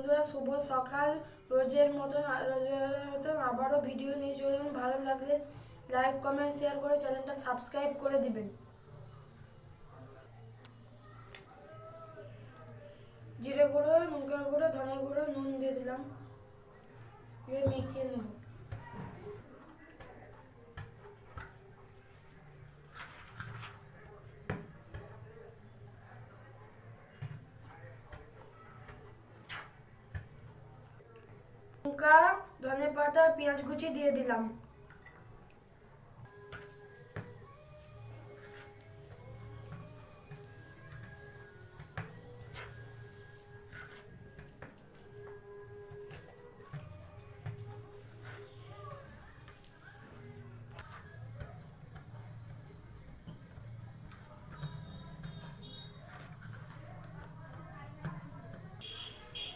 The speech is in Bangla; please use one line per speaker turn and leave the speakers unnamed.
বন্ধুরা, শুভ সকাল। রোজের মতন আবারও ভিডিও নিয়ে চলুন। ভালো লাগলে লাইক কমেন্ট শেয়ার করে চ্যানেলটা সাবস্ক্রাইব করে দিবেন। জিরে গুঁড়ো, লঙ্কার গুঁড়ো, ধনে গুঁড়ো, নুন দিয়ে দিলাম, দিয়ে মেখে নেব। লঙ্কা, ধনে পাতা, পেঁয়াজ কুচি দিয়ে দিলাম।